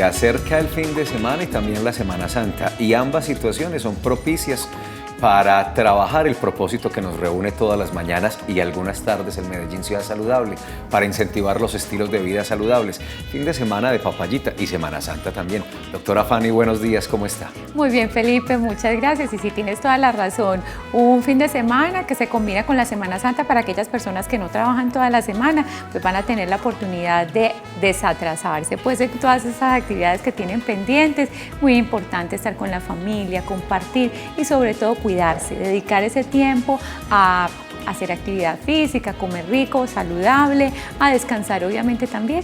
Se acerca el fin de semana y también la Semana Santa, y ambas situaciones son propicias para trabajar el propósito que nos reúne todas las mañanas y algunas tardes en Medellín Ciudad Saludable, para incentivar los estilos de vida saludables. Fin de semana de Papayita y Semana Santa también. Doctora Fanny, buenos días, ¿cómo está? Muy bien, Felipe, muchas gracias. Y sí, tienes toda la razón. Un fin de semana que se combina con la Semana Santa para aquellas personas que no trabajan toda la semana, pues van a tener la oportunidad de desatrasarse pues de todas esas actividades que tienen pendientes. Muy importante estar con la familia, compartir y sobre todo cuidarse, dedicar ese tiempo a hacer actividad física, comer rico, saludable, a descansar obviamente también.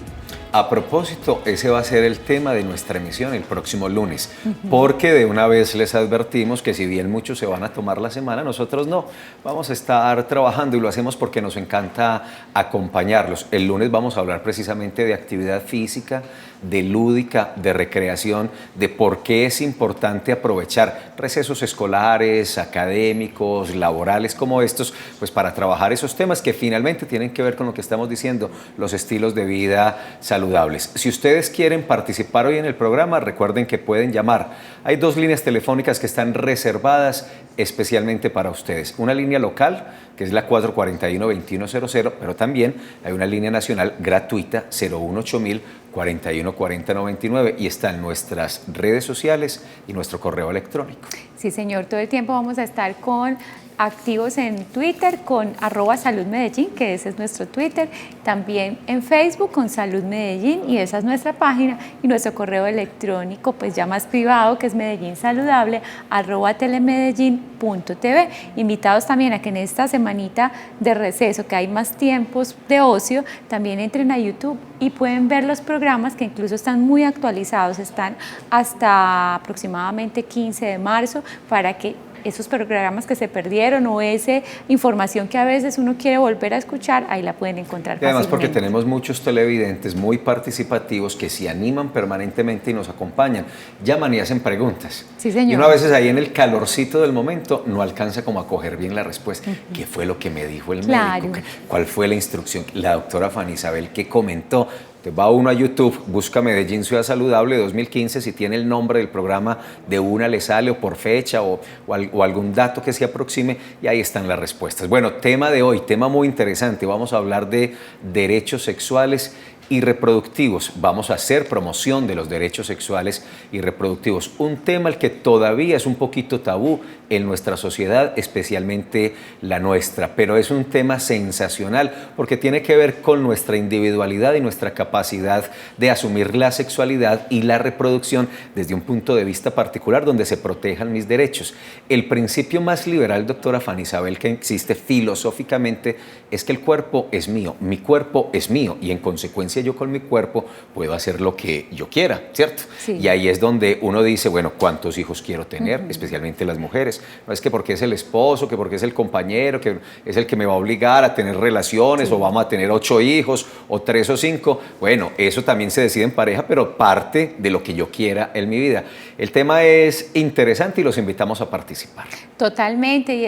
A propósito, ese va a ser el tema de nuestra emisión el próximo lunes, porque de una vez les advertimos que si bien muchos se van a tomar la semana, nosotros no. Vamos a estar trabajando y lo hacemos porque nos encanta acompañarlos. El lunes vamos a hablar precisamente de actividad física, de lúdica, de recreación, de por qué es importante aprovechar recesos escolares, académicos, laborales como estos, pues para trabajar esos temas que finalmente tienen que ver con lo que estamos diciendo, los estilos de vida saludables. Si ustedes quieren participar hoy en el programa, recuerden que pueden llamar. Hay dos líneas telefónicas que están reservadas especialmente para ustedes. Una línea local, que es la 441-2100, pero también hay una línea nacional gratuita, 018.000 414099, y está en nuestras redes sociales y nuestro correo electrónico. Sí, señor, todo el tiempo vamos a estar activos en Twitter con @saludmedellín, que ese es nuestro Twitter, también en Facebook con Salud Medellín, y esa es nuestra página, y nuestro correo electrónico pues ya más privado, que es medellínsaludable@telemedellin.tv. Invitados también a que en esta semanita de receso, que hay más tiempos de ocio, también entren a YouTube y pueden ver los programas que incluso están muy actualizados, están hasta aproximadamente 15 de marzo, para que esos programas que se perdieron o esa información que a veces uno quiere volver a escuchar, ahí la pueden encontrar. Y además fácilmente. porque tenemos muchos televidentes muy participativos que se animan permanentemente y nos acompañan, llaman y hacen preguntas. Sí, señor. Y uno a veces ahí en el calorcito del momento no alcanza como a coger bien la respuesta. ¿Qué fue lo que me dijo el médico? ¿Cuál fue la instrucción? La doctora Fanny Isabel, ¿qué comentó? Va uno a YouTube, busca Medellín Ciudad Saludable 2015, si tiene el nombre del programa de una le sale, o por fecha o algún dato que se aproxime, y ahí están las respuestas. Bueno, tema de hoy, tema muy interesante, vamos a hablar de derechos sexuales y reproductivos. Vamos a hacer promoción de los derechos sexuales y reproductivos, un tema el que todavía es un poquito tabú en nuestra sociedad, especialmente la nuestra, pero es un tema sensacional porque tiene que ver con nuestra individualidad y nuestra capacidad de asumir la sexualidad y la reproducción desde un punto de vista particular donde se protejan mis derechos. El principio más liberal, doctora Fanny Isabel, que existe filosóficamente es que el cuerpo es mío, mi cuerpo es mío, y en consecuencia yo con mi cuerpo puedo hacer lo que yo quiera, ¿cierto? Sí. Y ahí es donde uno dice, bueno, ¿cuántos hijos quiero tener? Especialmente las mujeres. No es que porque es el esposo, que porque es el compañero, que es el que me va a obligar a tener relaciones, o vamos a tener 8 hijos, o 3 o 5. Bueno, eso también se decide en pareja, pero parte de lo que yo quiera en mi vida. El tema es interesante y los invitamos a participar. Totalmente, y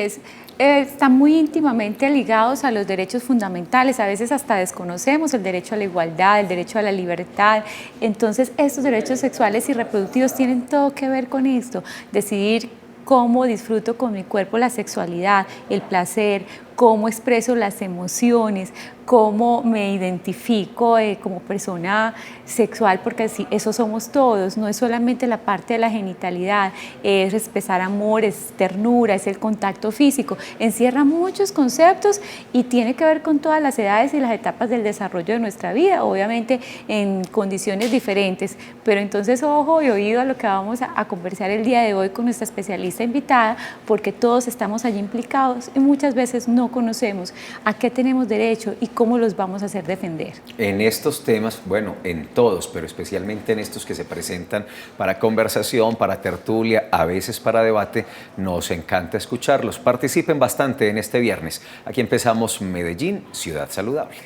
están muy íntimamente ligados a los derechos fundamentales. A veces hasta desconocemos el derecho a la igualdad, el derecho a la libertad. Entonces, estos derechos sexuales y reproductivos tienen todo que ver con esto. Decidir cómo disfruto con mi cuerpo la sexualidad, el placer, cómo expreso las emociones, cómo me identifico como persona sexual, porque así, eso somos todos, no es solamente la parte de la genitalidad, es expresar amor, es ternura, es el contacto físico, encierra muchos conceptos y tiene que ver con todas las edades y las etapas del desarrollo de nuestra vida, obviamente en condiciones diferentes, pero entonces ojo y oído a lo que vamos a conversar el día de hoy con nuestra especialista invitada, porque todos estamos allí implicados y muchas veces no conocemos a qué tenemos derecho y cómo los vamos a hacer defender. En estos temas, bueno, en todos, pero especialmente en estos que se presentan para conversación, para tertulia, a veces para debate, nos encanta escucharlos. Participen bastante en este viernes. Aquí empezamos Medellín, Ciudad Saludable.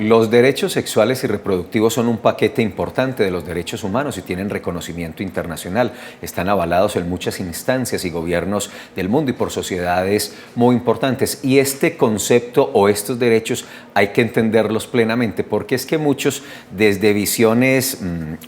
Los derechos sexuales y reproductivos son un paquete importante de los derechos humanos y tienen reconocimiento internacional. Están avalados en muchas instancias y gobiernos del mundo y por sociedades muy importantes. Y este concepto o estos derechos hay que entenderlos plenamente, porque es que muchos, desde visiones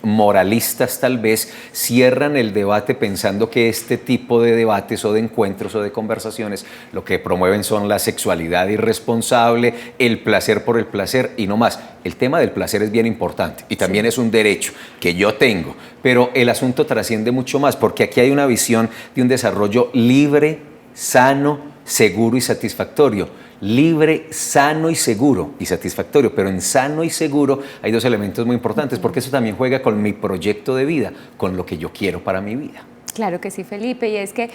moralistas tal vez, cierran el debate pensando que este tipo de debates o de encuentros o de conversaciones lo que promueven son la sexualidad irresponsable, el placer por el placer y no más. El tema del placer es bien importante y también es un derecho que yo tengo, pero el asunto trasciende mucho más, porque aquí hay una visión de un desarrollo libre, sano, seguro y satisfactorio. Libre, sano y seguro y satisfactorio, pero en sano y seguro hay dos elementos muy importantes, porque eso también juega con mi proyecto de vida, con lo que yo quiero para mi vida. Claro que sí, Felipe, y es que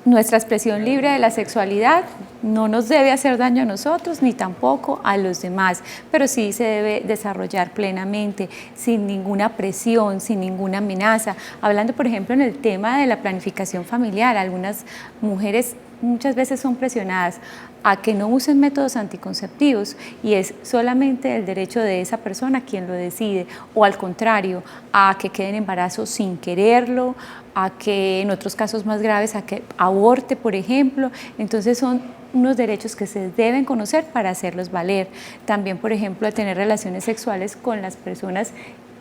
nuestra expresión libre de la sexualidad no nos debe hacer daño a nosotros ni tampoco a los demás, pero sí se debe desarrollar plenamente, sin ninguna presión, sin ninguna amenaza. Hablando, por ejemplo, en el tema de la planificación familiar, algunas mujeres muchas veces son presionadas a que no usen métodos anticonceptivos y es solamente el derecho de esa persona quien lo decide, o al contrario, a que quede en embarazo sin quererlo, a que en otros casos más graves, a que aborte, por ejemplo. Entonces son unos derechos que se deben conocer para hacerlos valer. También, por ejemplo, a tener relaciones sexuales con las personas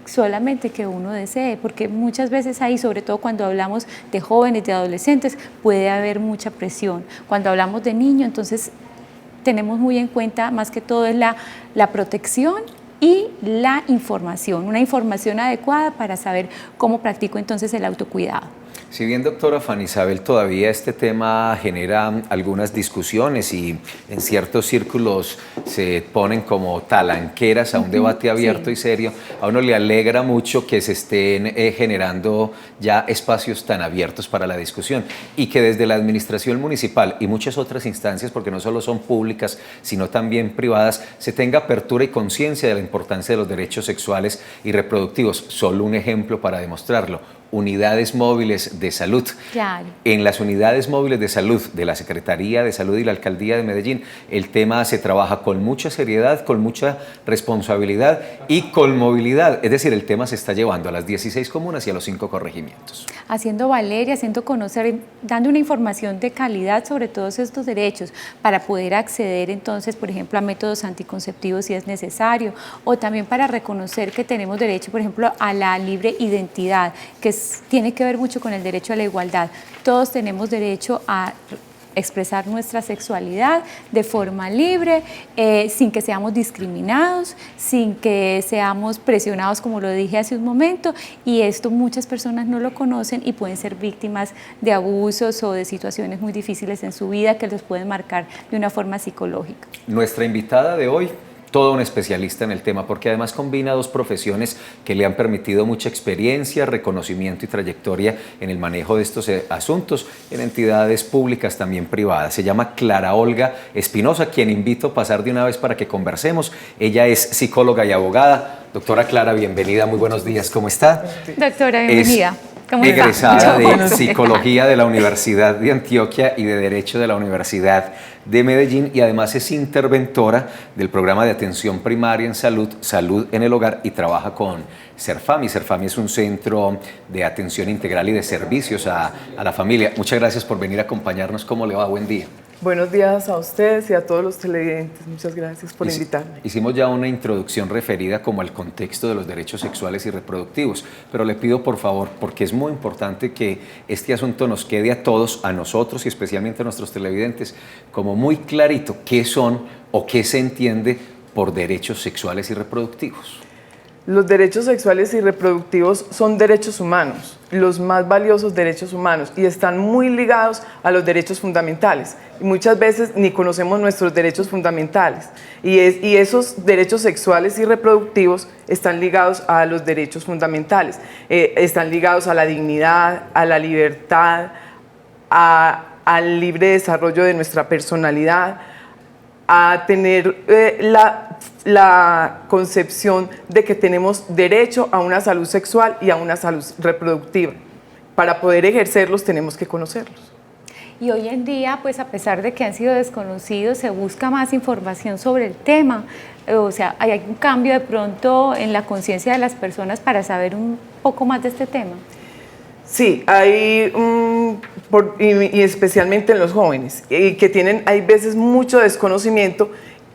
solamente que uno desee, porque muchas veces ahí, sobre todo cuando hablamos de jóvenes, de adolescentes, puede haber mucha presión. Cuando hablamos de niños, entonces tenemos muy en cuenta más que todo es la protección y la información, una información adecuada para saber cómo practico entonces el autocuidado. Si bien, doctora Fanny Isabel, todavía este tema genera algunas discusiones y en ciertos círculos se ponen como talanqueras a un debate abierto y serio, a uno le alegra mucho que se estén generando ya espacios tan abiertos para la discusión y que desde la administración municipal y muchas otras instancias, porque no solo son públicas, sino también privadas, se tenga apertura y conciencia de la importancia de los derechos sexuales y reproductivos. Solo un ejemplo para demostrarlo: unidades móviles de salud. Claro. En las unidades móviles de salud de la Secretaría de Salud y la Alcaldía de Medellín, el tema se trabaja con mucha seriedad, con mucha responsabilidad y con movilidad. Es decir, el tema se está llevando a las 16 comunas y a los 5 corregimientos. Haciendo valer y haciendo conocer, dando una información de calidad sobre todos estos derechos para poder acceder entonces, por ejemplo, a métodos anticonceptivos si es necesario, o también para reconocer que tenemos derecho, por ejemplo, a la libre identidad, que tiene que ver mucho con el derecho a la igualdad. Todos tenemos derecho a expresar nuestra sexualidad de forma libre, sin que seamos discriminados, sin que seamos presionados, como lo dije hace un momento, y esto muchas personas no lo conocen y pueden ser víctimas de abusos o de situaciones muy difíciles en su vida que los pueden marcar de una forma psicológica. Nuestra invitada de hoy, todo un especialista en el tema, porque además combina dos profesiones que le han permitido mucha experiencia, reconocimiento y trayectoria en el manejo de estos asuntos en entidades públicas, también privadas. Se llama Clara Olga Espinosa, quien invito a pasar de una vez para que conversemos. Ella es psicóloga y abogada. Doctora Clara, bienvenida, muy buenos días, ¿cómo está? Doctora, bienvenida. ¿Cómo está? Egresada de Psicología de la Universidad de Antioquia y de Derecho de la Universidad de Medellín, y además es interventora del programa de atención primaria en salud, Salud en el Hogar, y trabaja con CERFAMI. CERFAMI es un centro de atención integral y de servicios a la familia. Muchas gracias por venir a acompañarnos. ¿Cómo le va? Buen día. Buenos días a ustedes y a todos los televidentes. Muchas gracias por invitarme. Hicimos ya una introducción referida como al contexto de los derechos sexuales y reproductivos, pero le pido por favor, porque es muy importante que este asunto nos quede a todos, a nosotros y especialmente a nuestros televidentes, como muy clarito qué son o qué se entiende por derechos sexuales y reproductivos. Los derechos sexuales y reproductivos son derechos humanos, los más valiosos derechos humanos, y están muy ligados a los derechos fundamentales. Y muchas veces ni conocemos nuestros derechos fundamentales. Y esos derechos sexuales y reproductivos están ligados a los derechos fundamentales. Están ligados a la dignidad, a la libertad, al libre desarrollo de nuestra personalidad, a tener la concepción de que tenemos derecho a una salud sexual y a una salud reproductiva. Para poder ejercerlos tenemos que conocerlos. y hoy en día, pues a pesar de que han sido desconocidos, se busca más información sobre el tema. O sea, hay un cambio de pronto en la conciencia de las personas para saber un poco más de este tema. Sí, hay, y especialmente en los jóvenes, que hay veces mucho desconocimiento,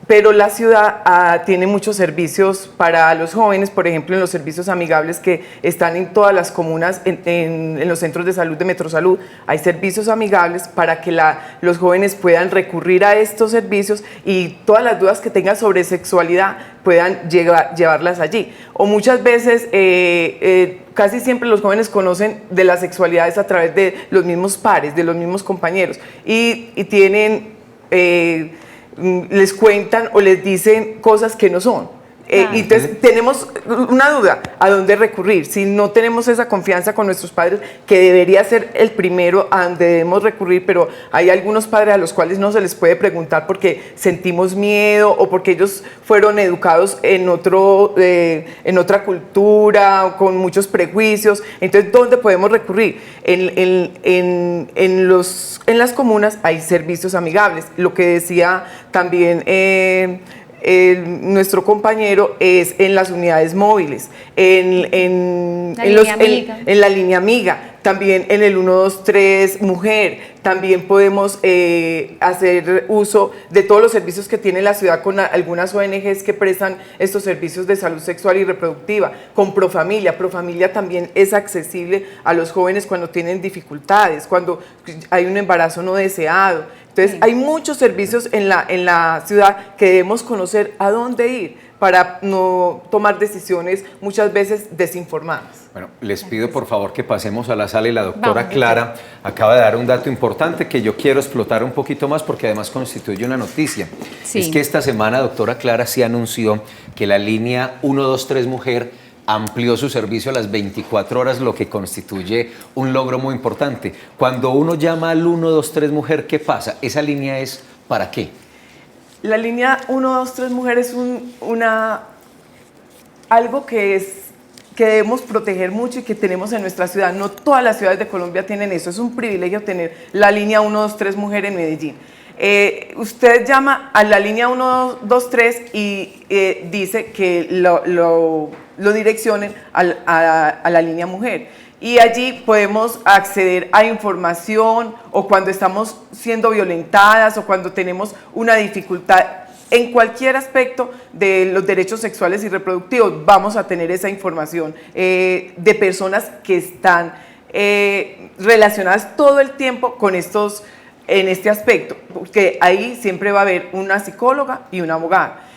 pero la ciudad tiene muchos servicios para los jóvenes, por ejemplo, en los servicios amigables que están en todas las comunas, en los centros de salud de Metrosalud, hay servicios amigables para que los jóvenes puedan recurrir a estos servicios y todas las dudas que tengan sobre sexualidad puedan llevarlas allí. O muchas veces, casi siempre los jóvenes conocen de las sexualidades a través de los mismos pares, de los mismos compañeros, y tienen... les cuentan o les dicen cosas que no son. Y entonces tenemos una duda, ¿a dónde recurrir? Si no tenemos esa confianza con nuestros padres, que debería ser el primero a donde debemos recurrir, pero hay algunos padres a los cuales no se les puede preguntar porque sentimos miedo o porque ellos fueron educados en otra cultura, con muchos prejuicios. Entonces, ¿dónde podemos recurrir? En las comunas hay servicios amigables. Lo que decía también nuestro compañero es en las unidades móviles, en la línea amiga, también en el 123 Mujer. También podemos hacer uso de todos los servicios que tiene la ciudad con algunas ONGs que prestan estos servicios de salud sexual y reproductiva, con Profamilia. Profamilia también es accesible a los jóvenes cuando tienen dificultades, cuando hay un embarazo no deseado. Entonces, hay muchos servicios en la ciudad que debemos conocer a dónde ir para no tomar decisiones muchas veces desinformadas. Bueno, les pido por favor que pasemos a la sala y la doctora Clara acaba de dar un dato importante que yo quiero explotar un poquito más porque además constituye una noticia. Sí. Es que esta semana, doctora Clara, se anunció que la línea 123 Mujer amplió su servicio a las 24 horas, lo que constituye un logro muy importante. Cuando uno llama al 123 Mujer, ¿qué pasa? ¿Esa línea es para qué? La línea 123 Mujer es algo que debemos proteger mucho y que tenemos en nuestra ciudad. No todas las ciudades de Colombia tienen eso. Es un privilegio tener la línea 123 Mujer en Medellín. Usted llama a la línea 123 y dice que lo direccionen a la línea Mujer. Y allí podemos acceder a información o cuando estamos siendo violentadas o cuando tenemos una dificultad en cualquier aspecto de los derechos sexuales y reproductivos. Vamos a tener esa información de personas que están relacionadas todo el tiempo con en este aspecto, porque ahí siempre va a haber una psicóloga y una abogada.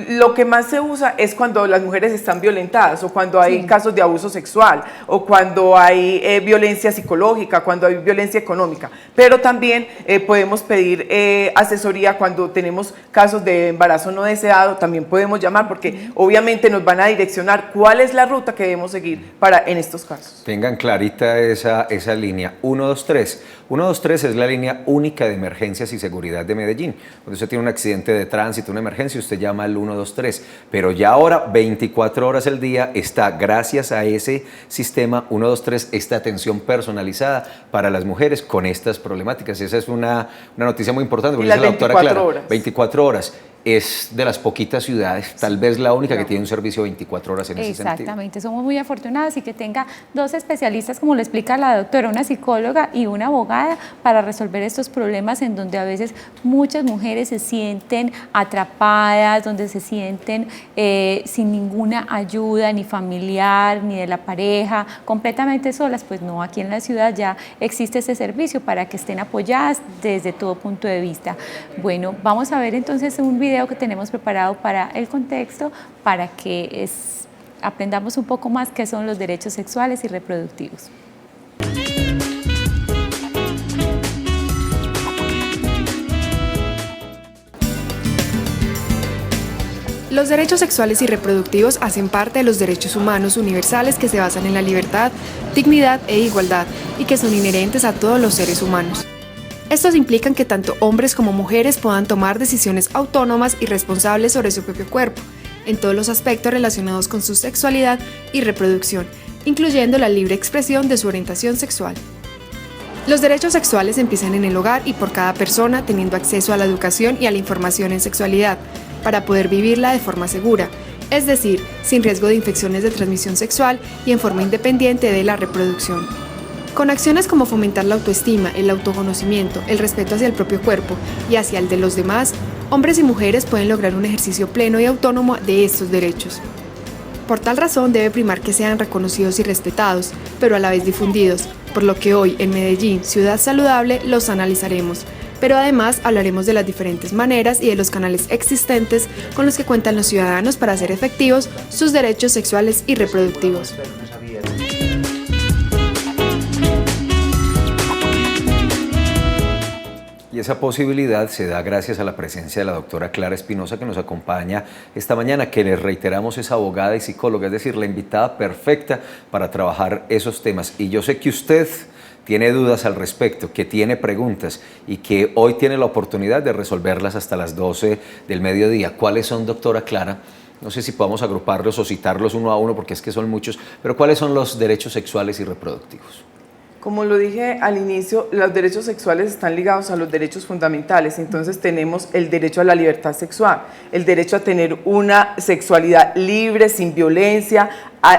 Lo que más se usa es cuando las mujeres están violentadas o cuando hay casos de abuso sexual o cuando hay violencia psicológica, cuando hay violencia económica, pero también podemos pedir asesoría cuando tenemos casos de embarazo no deseado. También podemos llamar porque obviamente nos van a direccionar cuál es la ruta que debemos seguir en estos casos. Tengan clarita esa línea 123. 123 es la línea única de emergencias y seguridad de Medellín. Cuando usted tiene un accidente de tránsito, una emergencia, usted llama al 123. Pero ya ahora, 24 horas al día, está, gracias a ese sistema 123, esta atención personalizada para las mujeres con estas problemáticas. Esa es una noticia muy importante. Y las 24 horas. 24 horas. Es de las poquitas ciudades, tal vez la única que tiene un servicio 24 horas en ese sentido. Exactamente, somos muy afortunadas y que tenga dos especialistas, como lo explica la doctora, una psicóloga y una abogada, para resolver estos problemas en donde a veces muchas mujeres se sienten atrapadas, donde se sienten sin ninguna ayuda, ni familiar, ni de la pareja, completamente solas. Pues no, aquí en la ciudad ya existe ese servicio para que estén apoyadas desde todo punto de vista. Bueno, vamos a ver entonces un video que tenemos preparado para el contexto, para que aprendamos un poco más qué son los derechos sexuales y reproductivos. Los derechos sexuales y reproductivos hacen parte de los derechos humanos universales que se basan en la libertad, dignidad e igualdad y que son inherentes a todos los seres humanos. Estos implican que tanto hombres como mujeres puedan tomar decisiones autónomas y responsables sobre su propio cuerpo, en todos los aspectos relacionados con su sexualidad y reproducción, incluyendo la libre expresión de su orientación sexual. Los derechos sexuales empiezan en el hogar y por cada persona teniendo acceso a la educación y a la información en sexualidad, para poder vivirla de forma segura, es decir, sin riesgo de infecciones de transmisión sexual y en forma independiente de la reproducción. Con acciones como fomentar la autoestima, el autoconocimiento, el respeto hacia el propio cuerpo y hacia el de los demás, hombres y mujeres pueden lograr un ejercicio pleno y autónomo de estos derechos. Por tal razón debe primar que sean reconocidos y respetados, pero a la vez difundidos, por lo que hoy en Medellín, Ciudad Saludable, los analizaremos. Pero además hablaremos de las diferentes maneras y de los canales existentes con los que cuentan los ciudadanos para hacer efectivos sus derechos sexuales y reproductivos. Y esa posibilidad se da gracias a la presencia de la doctora Clara Espinosa, que nos acompaña esta mañana, que les reiteramos es abogada y psicóloga, es decir, la invitada perfecta para trabajar esos temas. Y yo sé que usted tiene dudas al respecto, que tiene preguntas y que hoy tiene la oportunidad de resolverlas hasta las 12 del mediodía. ¿Cuáles son, doctora Clara? No sé si podamos agruparlos o citarlos uno a uno porque es que son muchos, pero ¿cuáles son los derechos sexuales y reproductivos? Como lo dije al inicio, los derechos sexuales están ligados a los derechos fundamentales. Entonces tenemos el derecho a la libertad sexual, el derecho a tener una sexualidad libre, sin violencia,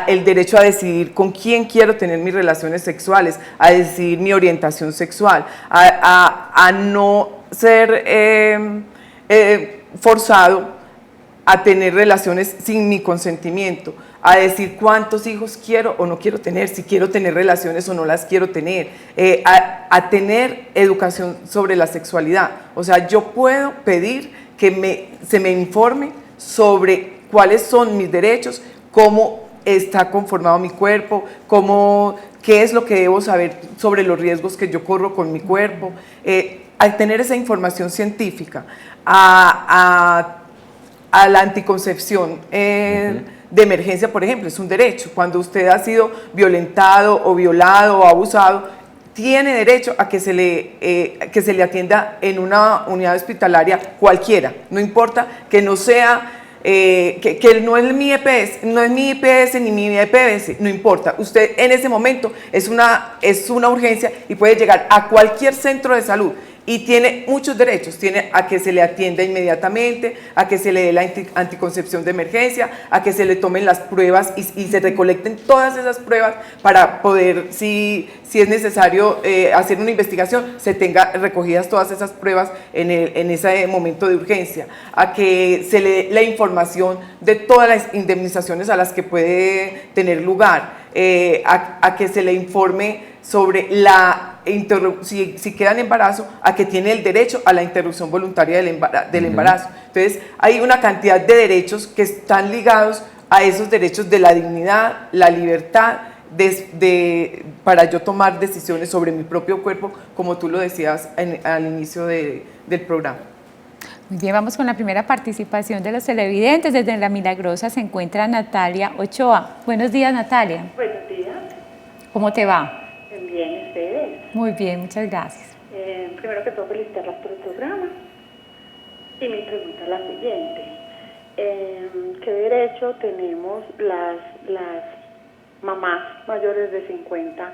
el derecho a decidir con quién quiero tener mis relaciones sexuales, a decidir mi orientación sexual, a no ser forzado a tener relaciones sin mi consentimiento, a decir cuántos hijos quiero o no quiero tener, si quiero tener relaciones o no las quiero tener, a tener educación sobre la sexualidad. O sea, yo puedo pedir que se me informe sobre cuáles son mis derechos, cómo está conformado mi cuerpo, qué es lo que debo saber sobre los riesgos que yo corro con mi cuerpo, al tener esa información científica, a la anticoncepción de emergencia, por ejemplo, es un derecho. Cuando usted ha sido violentado o violado o abusado, tiene derecho a que se le atienda en una unidad hospitalaria cualquiera, no importa que no sea, que no es mi EPS, no es mi IPS ni mi EPS, no importa. Usted en ese momento es una urgencia y puede llegar a cualquier centro de salud. Y tiene muchos derechos, tiene a que se le atienda inmediatamente, a que se le dé la anticoncepción de emergencia, a que se le tomen las pruebas y se recolecten todas esas pruebas para poder, si es necesario hacer una investigación, se tenga recogidas todas esas pruebas en ese momento de urgencia, a que se le dé la información de todas las indemnizaciones a las que puede tener lugar, a que se le informe sobre si queda en embarazo, a que tiene el derecho a la interrupción voluntaria del embarazo. Entonces, hay una cantidad de derechos que están ligados a esos derechos de la dignidad, la libertad, para yo tomar decisiones sobre mi propio cuerpo, como tú lo decías al inicio del programa. Muy bien, vamos con la primera participación de los televidentes. Desde La Milagrosa se encuentra Natalia Ochoa. Buenos días, Natalia. Buenos días. ¿Cómo te va? Bien, ustedes. Muy bien, muchas gracias. Primero que todo, felicitarlas por el programa. Y mi pregunta es la siguiente. ¿Qué derecho tenemos las mamás mayores de 50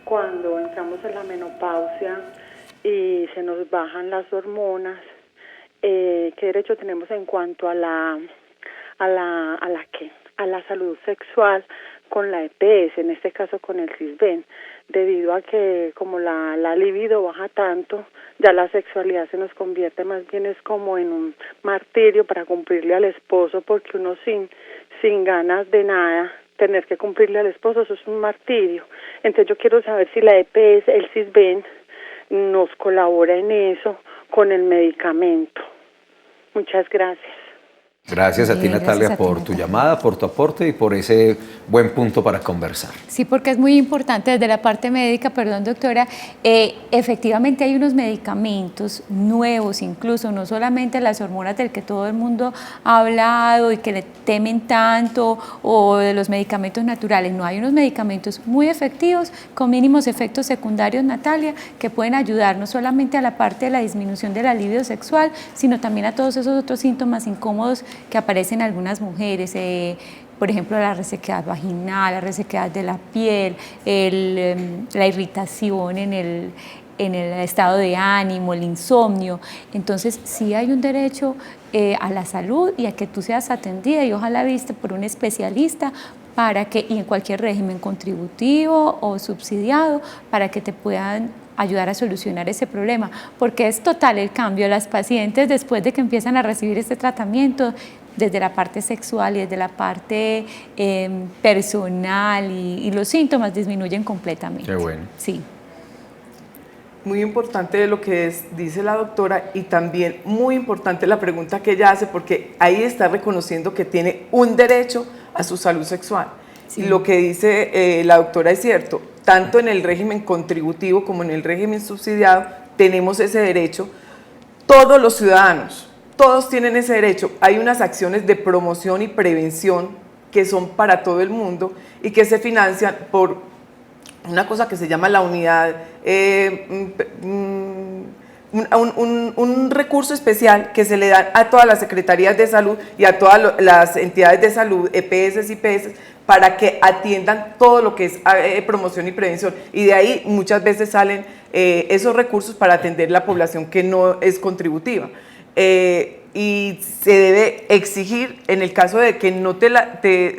cuando entramos en la menopausia y se nos bajan las hormonas? ¿Qué derecho tenemos en cuanto a la salud sexual con la EPS, en este caso con el CISBEN, debido a que como la libido baja tanto, ya la sexualidad se nos convierte más bien es como en un martirio para cumplirle al esposo, porque uno sin ganas de nada, tener que cumplirle al esposo, eso es un martirio. Entonces yo quiero saber si la EPS, el CISBEN, nos colabora en eso con el medicamento. Muchas gracias. Gracias a ti, Natalia, por tu llamada, por tu aporte y por ese buen punto para conversar. Sí, porque es muy importante desde la parte médica, perdón, doctora, efectivamente hay unos medicamentos nuevos, incluso no solamente las hormonas del que todo el mundo ha hablado y que le temen tanto, o de los medicamentos naturales, no, hay unos medicamentos muy efectivos con mínimos efectos secundarios, Natalia, que pueden ayudar no solamente a la parte de la disminución de la libido sexual, sino también a todos esos otros síntomas incómodos que aparecen en algunas mujeres, por ejemplo, la resequedad vaginal, la resequedad de la piel, la irritación en el estado de ánimo, el insomnio. Entonces, sí hay un derecho a la salud y a que tú seas atendida y ojalá vista por un especialista y en cualquier régimen contributivo o subsidiado, para que te puedan ayudar a solucionar ese problema, porque es total el cambio. Las pacientes, después de que empiezan a recibir este tratamiento, desde la parte sexual y desde la parte personal y los síntomas disminuyen completamente. Qué bueno. Sí. Muy importante lo que dice la doctora, y también muy importante la pregunta que ella hace, porque ahí está reconociendo que tiene un derecho a su salud sexual. Sí. Y lo que dice la doctora es cierto, tanto en el régimen contributivo como en el régimen subsidiado tenemos ese derecho. Todos los ciudadanos, todos tienen ese derecho. Hay unas acciones de promoción y prevención que son para todo el mundo y que se financian por una cosa que se llama la unidad, un recurso especial que se le da a todas las secretarías de salud y a todas las entidades de salud, EPS y IPS, para que atiendan todo lo que es promoción y prevención. Y de ahí muchas veces salen esos recursos para atender la población que no es contributiva. Y se debe exigir, en el caso de que no te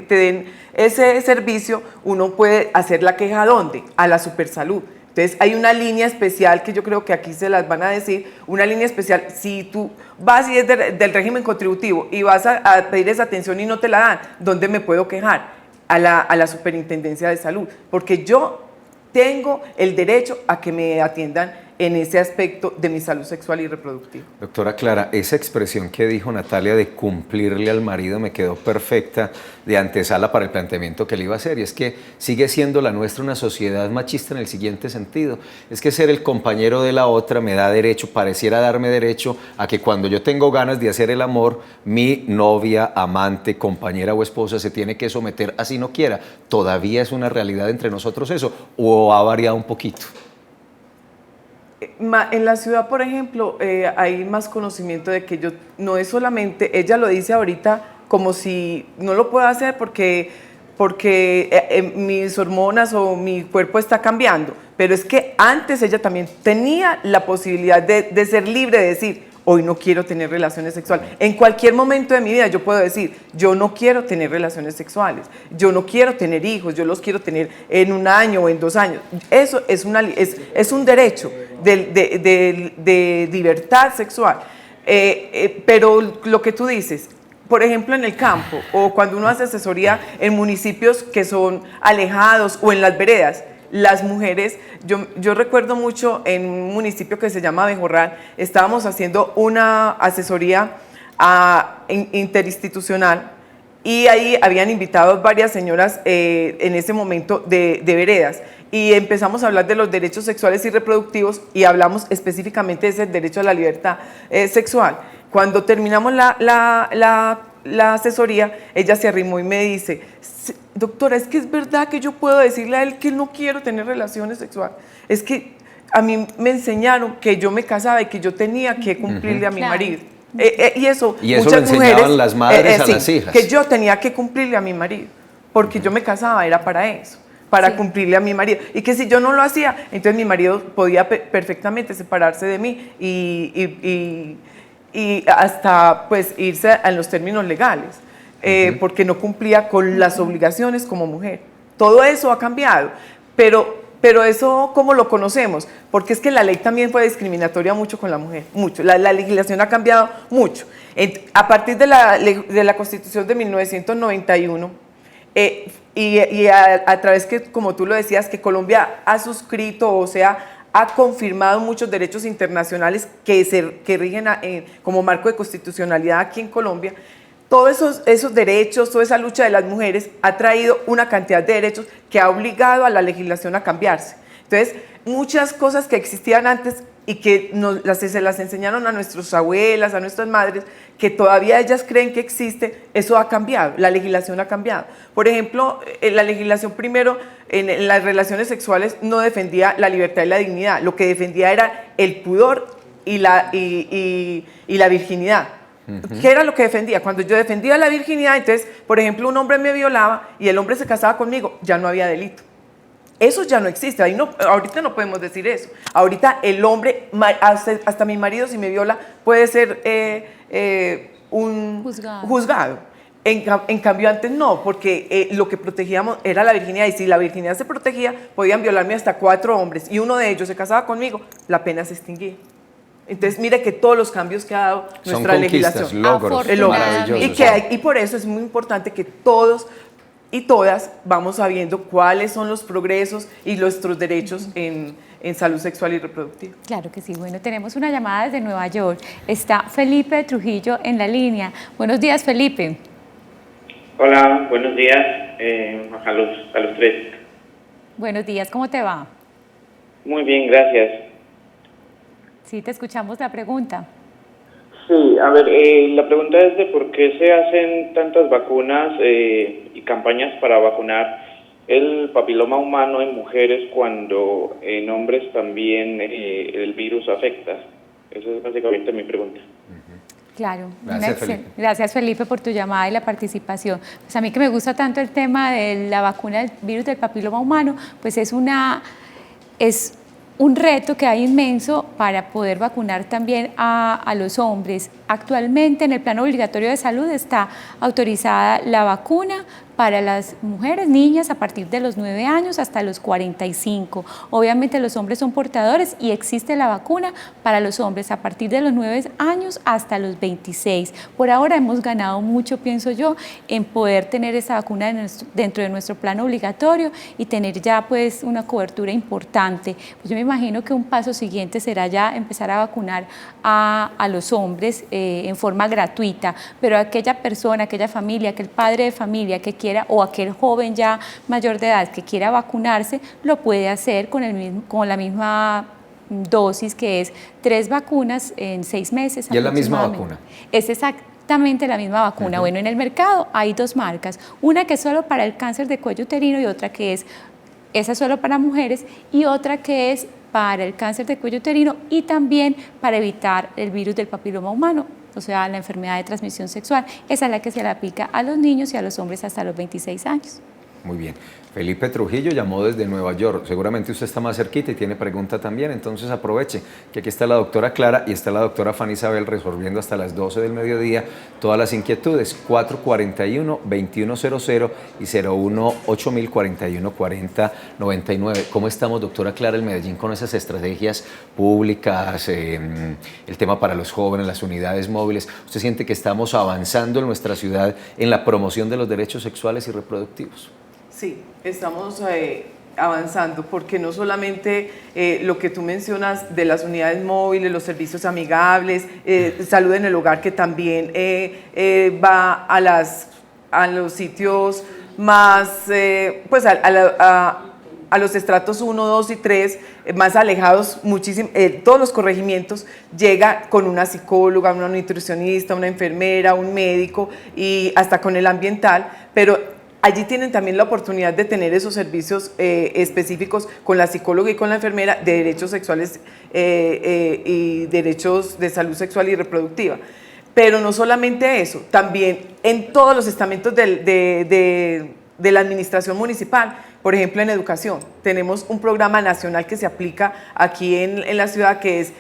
den ese servicio, uno puede hacer la queja. ¿A dónde? A la Supersalud. Entonces hay una línea especial que yo creo que aquí se las van a decir, una línea especial. Si tú vas y es del régimen contributivo y vas a pedir esa atención y no te la dan, ¿dónde me puedo quejar? A la Superintendencia de Salud, porque yo tengo el derecho a que me atiendan en ese aspecto de mi salud sexual y reproductiva. Doctora Clara, esa expresión que dijo Natalia de cumplirle al marido me quedó perfecta de antesala para el planteamiento que le iba a hacer, y es que sigue siendo la nuestra una sociedad machista en el siguiente sentido: es que ser el compañero de la otra me da derecho, pareciera darme derecho a que cuando yo tengo ganas de hacer el amor, mi novia, amante, compañera o esposa se tiene que someter así no quiera. ¿Todavía es una realidad entre nosotros eso o ha variado un poquito? En la ciudad, por ejemplo, hay más conocimiento de que yo no es solamente, ella lo dice ahorita como si no lo pueda hacer porque mis hormonas o mi cuerpo está cambiando, pero es que antes ella también tenía la posibilidad de ser libre, de decir, hoy no quiero tener relaciones sexuales. En cualquier momento de mi vida yo puedo decir, yo no quiero tener relaciones sexuales, yo no quiero tener hijos, yo los quiero tener en 1 año o en 2 años. Eso es un derecho de libertad sexual. Pero lo que tú dices, por ejemplo, en el campo o cuando uno hace asesoría en municipios que son alejados o en las veredas, las mujeres, yo recuerdo mucho en un municipio que se llama Bejorral, estábamos haciendo una asesoría interinstitucional y ahí habían invitado varias señoras en ese momento de veredas, y empezamos a hablar de los derechos sexuales y reproductivos y hablamos específicamente de ese derecho a la libertad sexual. Cuando terminamos la asesoría, ella se arrimó y me dice, doctora, es que es verdad que yo puedo decirle a él que no quiero tener relaciones sexuales. Es que a mí me enseñaron que yo me casaba y que yo tenía que cumplirle a mi marido. Y eso lo enseñaban las madres a las hijas. Que yo tenía que cumplirle a mi marido, porque yo me casaba, era para eso, para cumplirle a mi marido. Y que si yo no lo hacía, entonces mi marido podía perfectamente separarse de mí y hasta pues irse a los términos legales, porque no cumplía con las obligaciones como mujer. Todo eso ha cambiado, pero eso, ¿cómo lo conocemos? Porque es que la ley también fue discriminatoria mucho con la mujer, mucho. La legislación ha cambiado mucho. A partir de la Constitución de 1991, y a través que, como tú lo decías, que Colombia ha suscrito, o sea, ha confirmado muchos derechos internacionales que rigen como marco de constitucionalidad aquí en Colombia. Todos esos derechos, toda esa lucha de las mujeres ha traído una cantidad de derechos que ha obligado a la legislación a cambiarse. Entonces, muchas cosas que existían antes y que se las enseñaron a nuestras abuelas, a nuestras madres, que todavía ellas creen que existe, eso ha cambiado, la legislación ha cambiado. Por ejemplo, la legislación primero en las relaciones sexuales no defendía la libertad y la dignidad, lo que defendía era el pudor y la virginidad. ¿Qué era lo que defendía? Cuando yo defendía la virginidad, entonces, por ejemplo, un hombre me violaba y el hombre se casaba conmigo, ya no había delito. Eso ya no existe, ahorita no podemos decir eso. Ahorita el hombre, hasta mi marido si me viola, puede ser un juzgado. En cambio antes no, porque lo que protegíamos era la virginidad, y si la virginidad se protegía, podían violarme hasta 4 hombres, y uno de ellos se casaba conmigo, la pena se extinguía. Entonces mire que todos los cambios que ha dado nuestra legislación, logros, maravillosos. Y por eso es muy importante que todos y todas vamos sabiendo cuáles son los progresos y nuestros derechos en salud sexual y reproductiva. Claro que sí. Bueno, tenemos una llamada desde Nueva York. Está Felipe Trujillo en la línea. Buenos días, Felipe. Hola, buenos días a los tres. Buenos días, ¿cómo te va? Muy bien, gracias. Sí, te escuchamos la pregunta. Sí, a ver, la pregunta es de por qué se hacen tantas vacunas y campañas para vacunar el papiloma humano en mujeres cuando en hombres también el virus afecta. Esa es básicamente mi pregunta. Claro, Gracias Felipe por tu llamada y la participación. Pues a mí que me gusta tanto el tema de la vacuna del virus del papiloma humano, pues es un reto que hay inmenso para poder vacunar también a los hombres. Actualmente en el Plan Obligatorio de Salud está autorizada la vacuna para las mujeres, niñas, a partir de los 9 años hasta los 45. Obviamente los hombres son portadores y existe la vacuna para los hombres a partir de los 9 años hasta los 26. Por ahora hemos ganado mucho, pienso yo, en poder tener esa vacuna dentro de nuestro plan obligatorio y tener ya pues una cobertura importante. Pues yo me imagino que un paso siguiente será ya empezar a vacunar a los hombres en forma gratuita, pero aquella persona, aquella familia, aquel padre de familia que quiera, o aquel joven ya mayor de edad que quiera vacunarse, lo puede hacer con la misma dosis, que es 3 vacunas en 6 meses. ¿Y es la misma vacuna? Es exactamente la misma vacuna. Bueno, en el mercado hay 2 marcas, una que es solo para el cáncer de cuello uterino y otra que esa solo para mujeres, y otra que es para el cáncer de cuello uterino y también para evitar el virus del papiloma humano, o sea, la enfermedad de transmisión sexual. Esa es la que se le aplica a los niños y a los hombres hasta los 26 años. Muy bien. Felipe Trujillo llamó desde Nueva York. Seguramente usted está más cerquita y tiene pregunta también, entonces aproveche que aquí está la doctora Clara y está la doctora Fanny Isabel resolviendo hasta las 12 del mediodía todas las inquietudes. 441-2100 y 018-041-40-99. ¿Cómo estamos, doctora Clara, en Medellín con esas estrategias públicas, el tema para los jóvenes, las unidades móviles? ¿Usted siente que estamos avanzando en nuestra ciudad en la promoción de los derechos sexuales y reproductivos? Sí, estamos avanzando, porque no solamente lo que tú mencionas de las unidades móviles, los servicios amigables, salud en el hogar, que también va a los sitios más, pues a los estratos 1, 2 y 3, más alejados muchísimo, todos los corregimientos, llega con una psicóloga, una nutricionista, una enfermera, un médico y hasta con el ambiental, pero allí tienen también la oportunidad de tener esos servicios específicos con la psicóloga y con la enfermera de derechos sexuales y derechos de salud sexual y reproductiva. Pero no solamente eso, también en todos los estamentos de la administración municipal, por ejemplo en educación, tenemos un programa nacional que se aplica aquí en la ciudad, que es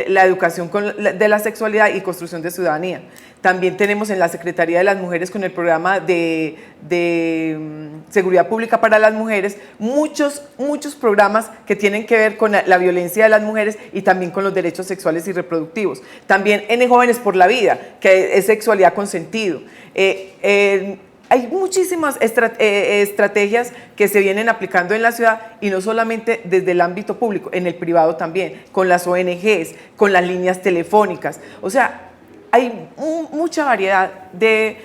la educación de la sexualidad y construcción de ciudadanía. También tenemos en la Secretaría de las Mujeres, con el programa de seguridad pública para las mujeres, muchos programas que tienen que ver con la violencia de las mujeres y también con los derechos sexuales y reproductivos. También en Jóvenes por la Vida, que es sexualidad con sentido. Hay muchísimas estrategias que se vienen aplicando en la ciudad, y no solamente desde el ámbito público, en el privado también, con las ONGs, con las líneas telefónicas. O sea, hay mucha variedad de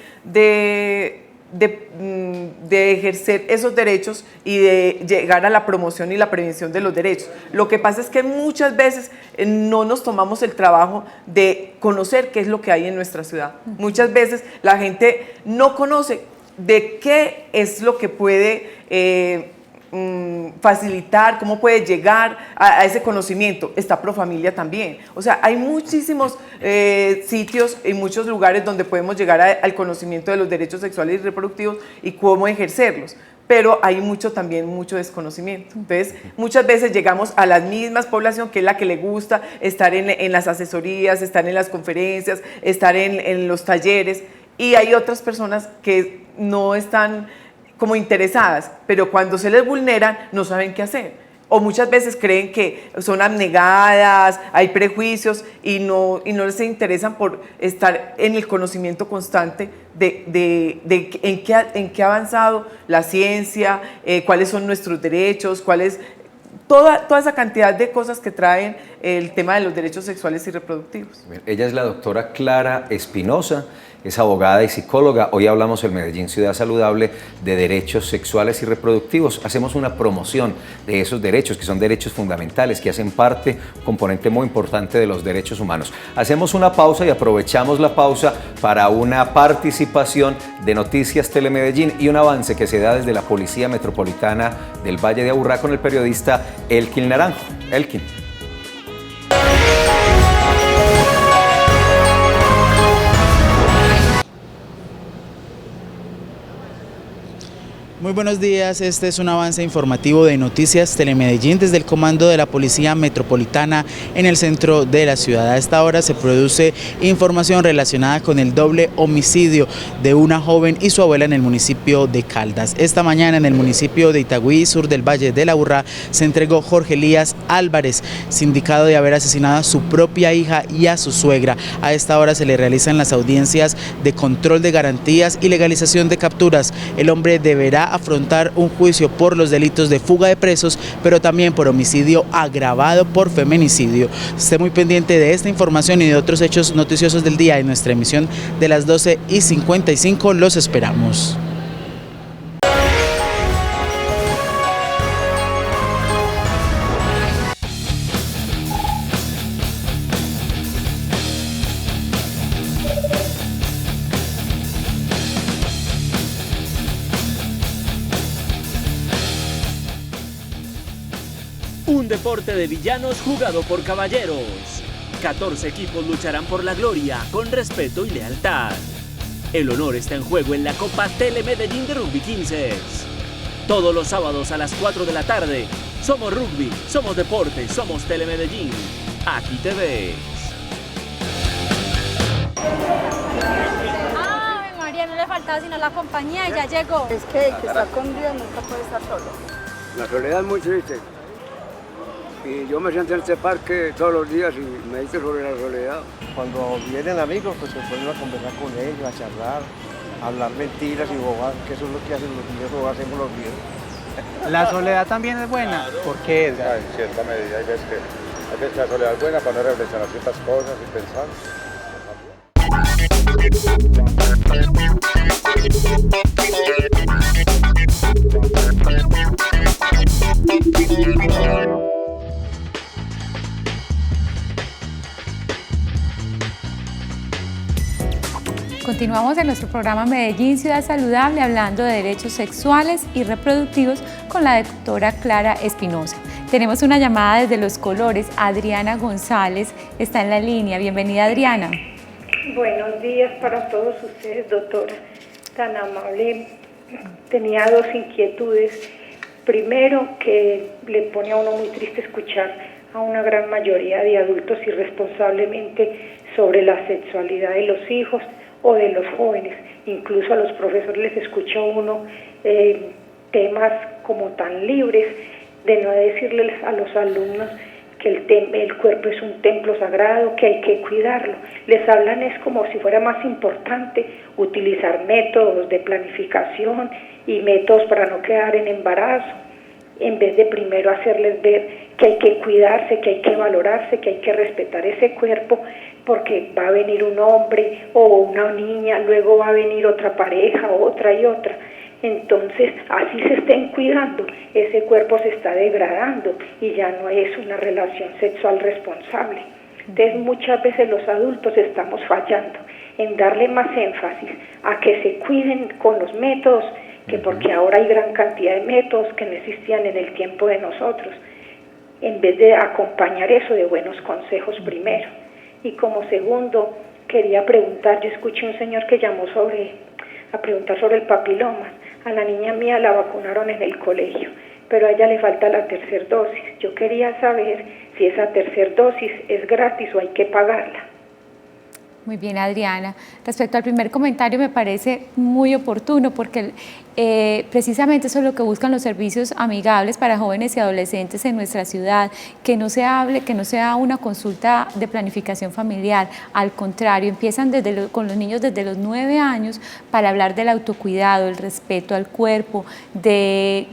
ejercer esos derechos y de llegar a la promoción y la prevención de los derechos. Lo que pasa es que muchas veces no nos tomamos el trabajo de conocer qué es lo que hay en nuestra ciudad. Muchas veces la gente no conoce de qué es lo que puede facilitar, cómo puede llegar a ese conocimiento. Está Profamilia también. O sea, hay muchísimos sitios y muchos lugares donde podemos llegar al conocimiento de los derechos sexuales y reproductivos y cómo ejercerlos. Pero hay también mucho desconocimiento. Entonces, muchas veces llegamos a la misma población que es la que le gusta estar en las asesorías, estar en las conferencias, estar en los talleres, y hay otras personas que no están como interesadas, pero cuando se les vulneran no saben qué hacer. O muchas veces creen que son abnegadas, hay prejuicios y no se interesan por estar en el conocimiento constante de en qué ha avanzado la ciencia, cuáles son nuestros derechos, toda esa cantidad de cosas que traen el tema de los derechos sexuales y reproductivos. Ella es la doctora Clara Espinosa, es abogada y psicóloga. Hoy hablamos en Medellín Ciudad Saludable de derechos sexuales y reproductivos. Hacemos una promoción de esos derechos, que son derechos fundamentales, que hacen parte, un componente muy importante de los derechos humanos. Hacemos una pausa y aprovechamos la pausa para una participación de Noticias Telemedellín y un avance que se da desde la Policía Metropolitana del Valle de Aburrá con el periodista Elkin Naranjo. Elkin. Muy buenos días, este es un avance informativo de Noticias Telemedellín desde el comando de la Policía Metropolitana en el centro de la ciudad. A esta hora se produce información relacionada con el doble homicidio de una joven y su abuela en el municipio de Caldas. Esta mañana en el municipio de Itagüí, sur del Valle de Aburrá, se entregó Jorge Elías Álvarez, sindicado de haber asesinado a su propia hija y a su suegra. A esta hora se le realizan las audiencias de control de garantías y legalización de capturas. El hombre deberá afrontar un juicio por los delitos de fuga de presos, pero también por homicidio agravado por feminicidio. Esté muy pendiente de esta información y de otros hechos noticiosos del día en nuestra emisión de las 12:55. Los esperamos. Un deporte de villanos jugado por caballeros. 14 equipos lucharán por la gloria con respeto y lealtad. El honor está en juego en la Copa Telemedellín de Rugby 15. Todos los sábados a las 4 de la tarde. Somos rugby, somos deporte, somos Telemedellín. Aquí te ves. Ay, María, no le faltaba sino la compañía y ya llegó. Es que el que está con Dios nunca puede estar solo. La soledad es muy triste. Y yo me siento en este parque todos los días y medito sobre la soledad. Cuando vienen amigos, pues se ponen a conversar con ellos, a charlar, a hablar mentiras y bobadas, que eso es lo que hacen los niños o hacemos los viejos. ¿La soledad también es buena? ¿Por qué, Edgar? En cierta medida, hay veces que la soledad es buena para no reflexionar ciertas cosas y pensar. Continuamos en nuestro programa Medellín Ciudad Saludable hablando de derechos sexuales y reproductivos con la doctora Clara Espinosa. Tenemos una llamada desde Los Colores. Adriana González está en la línea. Bienvenida, Adriana. Buenos días para todos ustedes, doctora. Tan amable. Tenía dos inquietudes. Primero, que le pone a uno muy triste escuchar a una gran mayoría de adultos irresponsablemente sobre la sexualidad de los hijos o de los jóvenes. Incluso a los profesores les escucha uno temas como tan libres de no decirles a los alumnos que el cuerpo es un templo sagrado, que hay que cuidarlo. Les hablan es como si fuera más importante utilizar métodos de planificación y métodos para no quedar en embarazo, en vez de primero hacerles ver que hay que cuidarse, que hay que valorarse, que hay que respetar ese cuerpo, porque va a venir un hombre o una niña, luego va a venir otra pareja, otra y otra. Entonces, así se estén cuidando, ese cuerpo se está degradando y ya no es una relación sexual responsable. Entonces, muchas veces los adultos estamos fallando en darle más énfasis a que se cuiden con los métodos que porque ahora hay gran cantidad de métodos que no existían en el tiempo de nosotros, en vez de acompañar eso de buenos consejos primero. Y como segundo, quería preguntar, yo escuché un señor que llamó a preguntar sobre el papiloma. A la niña mía la vacunaron en el colegio, pero a ella le falta la tercera dosis. Yo quería saber si esa tercera dosis es gratis o hay que pagarla. Muy bien, Adriana. Respecto al primer comentario, me parece muy oportuno porque precisamente eso es lo que buscan los servicios amigables para jóvenes y adolescentes en nuestra ciudad, que no se hable, que no sea una consulta de planificación familiar, al contrario, empiezan con los niños desde los 9 años para hablar del autocuidado, el respeto al cuerpo, de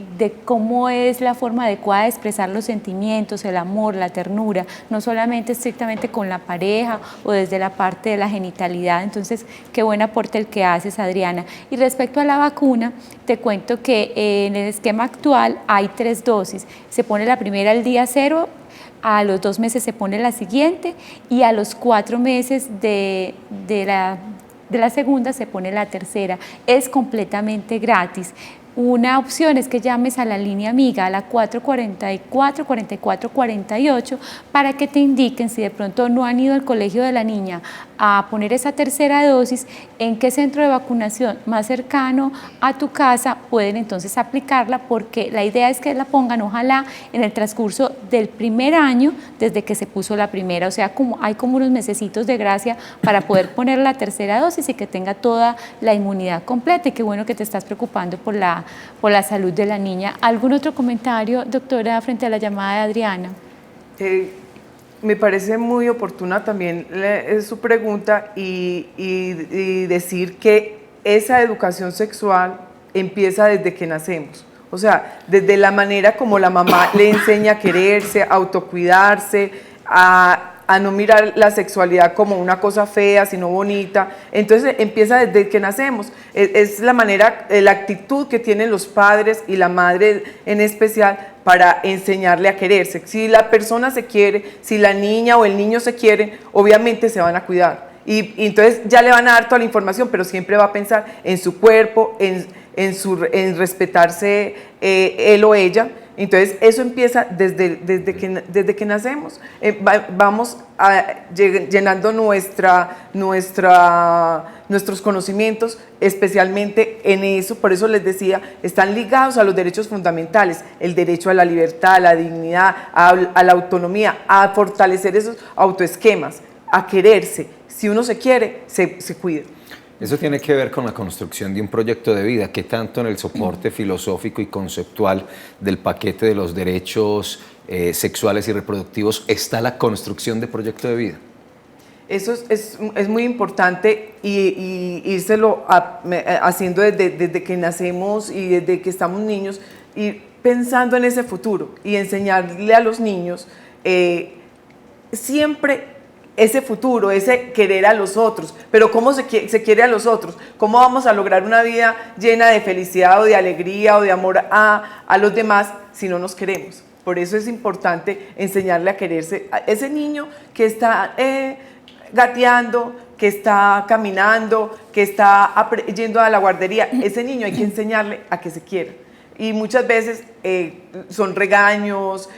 cómo es la forma adecuada de expresar los sentimientos, el amor, la ternura, no solamente estrictamente con la pareja o desde la parte de la genitalidad. Entonces, qué buen aporte el que haces, Adriana. Y respecto a la vacuna, te cuento que en el esquema actual hay 3 dosis. Se pone la primera al día 0, a los 2 meses se pone la siguiente y a los 4 meses de la segunda se pone la tercera. Es completamente gratis. Una opción es que llames a la línea amiga, a la 444-4448, para que te indiquen si de pronto no han ido al colegio de la niña a poner esa tercera dosis, en qué centro de vacunación más cercano a tu casa pueden entonces aplicarla, porque la idea es que la pongan ojalá en el transcurso del primer año desde que se puso la primera, o sea, hay como unos mesecitos de gracia para poder poner la tercera dosis y que tenga toda la inmunidad completa. Y qué bueno que te estás preocupando por la salud de la niña. ¿Algún otro comentario, doctora, frente a la llamada de Adriana? Me parece muy oportuna también su pregunta y decir que esa educación sexual empieza desde que nacemos. O sea, desde la manera como la mamá le enseña a quererse, a autocuidarse, a no mirar la sexualidad como una cosa fea, sino bonita. Entonces empieza desde que nacemos. Es la manera, la actitud que tienen los padres y la madre en especial para enseñarle a quererse. Si la persona se quiere, si la niña o el niño se quieren, obviamente se van a cuidar. Y entonces ya le van a dar toda la información, pero siempre va a pensar en su cuerpo, en respetarse él o ella. Entonces eso empieza desde que nacemos. Vamos llenando nuestros conocimientos, especialmente en eso. Por eso les decía, están ligados a los derechos fundamentales, el derecho a la libertad, a la dignidad, a la autonomía, a fortalecer esos autoesquemas, a quererse. Si uno se quiere, se cuida. Eso tiene que ver con la construcción de un proyecto de vida, que tanto en el soporte filosófico y conceptual del paquete de los derechos sexuales y reproductivos está la construcción de proyecto de vida. Eso es muy importante y írselo haciendo desde que nacemos y desde que estamos niños, y pensando en ese futuro y enseñarle a los niños siempre ese futuro, ese querer a los otros. Pero ¿cómo se quiere a los otros? ¿Cómo vamos a lograr una vida llena de felicidad o de alegría o de amor a los demás si no nos queremos? Por eso es importante enseñarle a quererse. A ese niño que está gateando, que está caminando, que está yendo a la guardería, ese niño hay que enseñarle a que se quiera. Y muchas veces son regaños,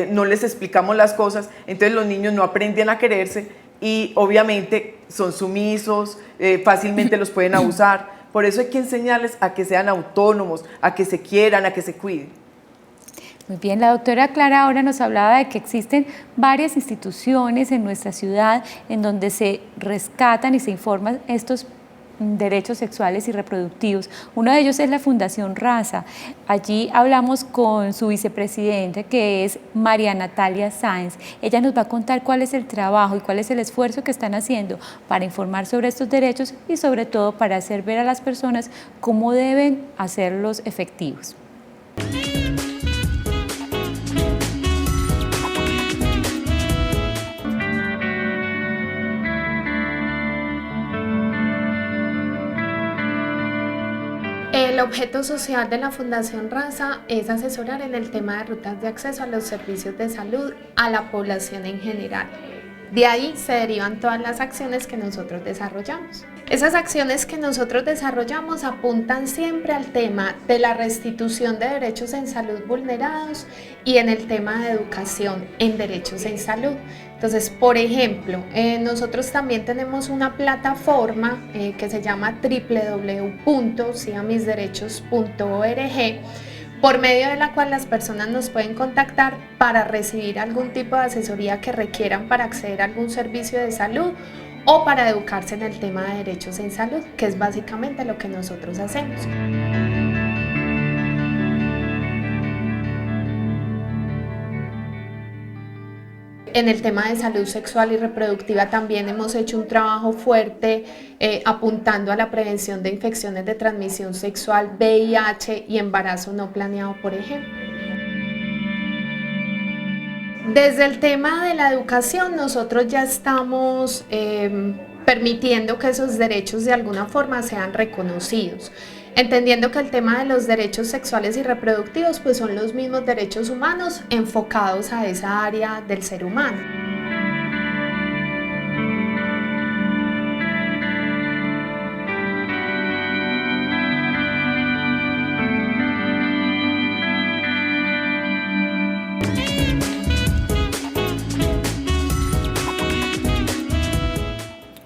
no les explicamos las cosas, entonces los niños no aprenden a quererse y obviamente son sumisos, fácilmente los pueden abusar. Por eso hay que enseñarles a que sean autónomos, a que se quieran, a que se cuiden. Muy bien, la doctora Clara ahora nos hablaba de que existen varias instituciones en nuestra ciudad en donde se rescatan y se informan estos derechos sexuales y reproductivos. Uno de ellos es la Fundación Raza. Allí hablamos con su vicepresidenta, que es María Natalia Sáenz. Ella nos va a contar cuál es el trabajo y cuál es el esfuerzo que están haciendo para informar sobre estos derechos y sobre todo para hacer ver a las personas cómo deben hacerlos efectivos. El objeto social de la Fundación Raza es asesorar en el tema de rutas de acceso a los servicios de salud a la población en general. De ahí se derivan todas las acciones que nosotros desarrollamos. Esas acciones que nosotros desarrollamos apuntan siempre al tema de la restitución de derechos en salud vulnerados y en el tema de educación en derechos en salud. Entonces, por ejemplo, nosotros también tenemos una plataforma que se llama www.sigamisderechos.org, por medio de la cual las personas nos pueden contactar para recibir algún tipo de asesoría que requieran para acceder a algún servicio de salud o para educarse en el tema de derechos en salud, que es básicamente lo que nosotros hacemos. En el tema de salud sexual y reproductiva también hemos hecho un trabajo fuerte apuntando a la prevención de infecciones de transmisión sexual, VIH y embarazo no planeado, por ejemplo. Desde el tema de la educación, nosotros ya estamos permitiendo que esos derechos de alguna forma sean reconocidos, entendiendo que el tema de los derechos sexuales y reproductivos pues son los mismos derechos humanos enfocados a esa área del ser humano.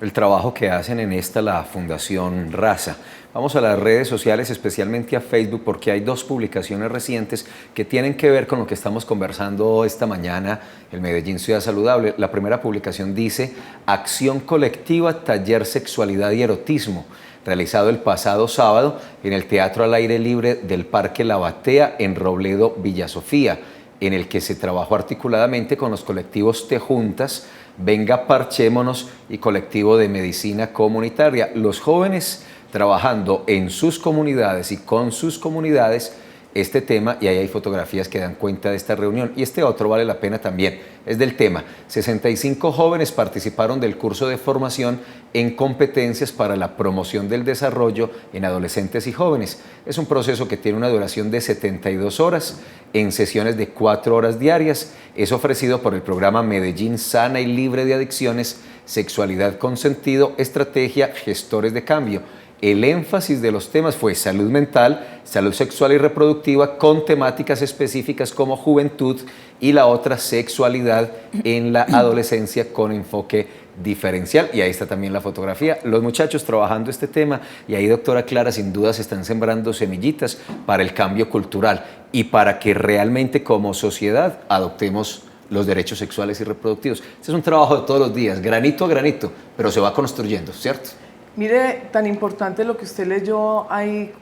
El trabajo que hacen en la Fundación Raza. Vamos a las redes sociales, especialmente a Facebook, porque hay dos publicaciones recientes que tienen que ver con lo que estamos conversando esta mañana, el Medellín Ciudad Saludable. La primera publicación dice: Acción colectiva, taller sexualidad y erotismo, realizado el pasado sábado en el Teatro al Aire Libre del Parque La Batea en Robledo, Villa Sofía, en el que se trabajó articuladamente con los colectivos Te Juntas, Venga Parchémonos y Colectivo de Medicina Comunitaria. Los jóvenes trabajando en sus comunidades y con sus comunidades este tema, y ahí hay fotografías que dan cuenta de esta reunión. Y este otro vale la pena también, es del tema. 65 jóvenes participaron del curso de formación en competencias para la promoción del desarrollo en adolescentes y jóvenes. Es un proceso que tiene una duración de 72 horas en sesiones de 4 horas diarias. Es ofrecido por el programa Medellín Sana y Libre de Adicciones, Sexualidad con Sentido, Estrategia, Gestores de Cambio. El énfasis de los temas fue salud mental, salud sexual y reproductiva, con temáticas específicas como juventud y la otra, sexualidad en la adolescencia, con enfoque diferencial. Y ahí está también la fotografía, los muchachos trabajando este tema, y ahí, doctora Clara, sin duda se están sembrando semillitas para el cambio cultural y para que realmente como sociedad adoptemos los derechos sexuales y reproductivos. Este es un trabajo de todos los días, granito a granito, pero se va construyendo, ¿cierto? Mire, tan importante lo que usted leyó ahí,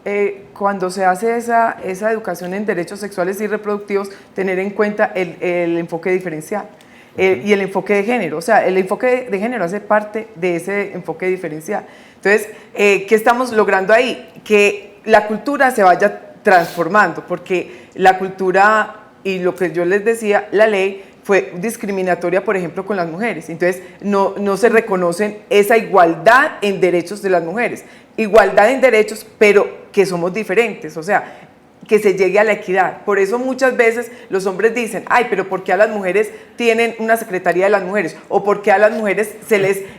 cuando se hace esa educación en derechos sexuales y reproductivos, tener en cuenta el enfoque diferencial y el enfoque de género. O sea, el enfoque de género hace parte de ese enfoque diferencial. Entonces, ¿qué estamos logrando ahí? Que la cultura se vaya transformando, porque la cultura, y lo que yo les decía, la ley fue discriminatoria, por ejemplo, con las mujeres. Entonces, no se reconocen esa igualdad en derechos de las mujeres. Igualdad en derechos, pero que somos diferentes, o sea, que se llegue a la equidad. Por eso muchas veces los hombres dicen: ay, pero ¿por qué a las mujeres tienen una secretaría de las mujeres? O ¿por qué a las mujeres